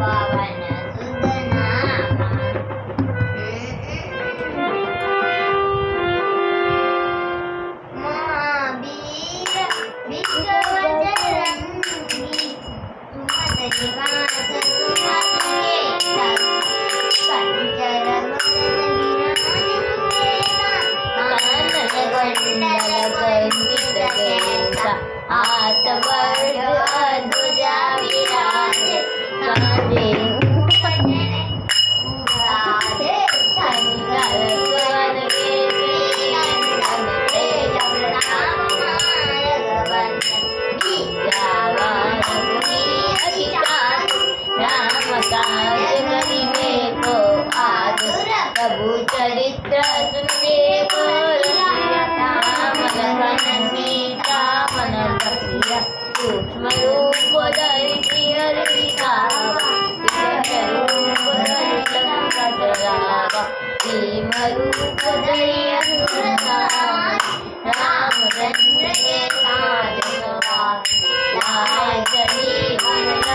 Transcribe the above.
पवन सुत नामा महावीर विश्वबजरंगी सुमति गात सुमन केसा कंचर बदन विराज केसा हाथ वर्ग ध्वजा विराज कांधे भजन उराजे शंकर सुवन केसरी नंदन तेज प्रताप मारग बंदन विद्यावान गुणी अति चातुर राम काज करिबे को आतुर प्रभु चरित्र सुनबे को राम लखन सीता मन बसिया सूक्ष्म रूप धरि सिर दिखावा विकट रूप धरि संकट लावा भीम रूप धरि असुर संहार रामचंद्र के काज सवार लाय सजीवन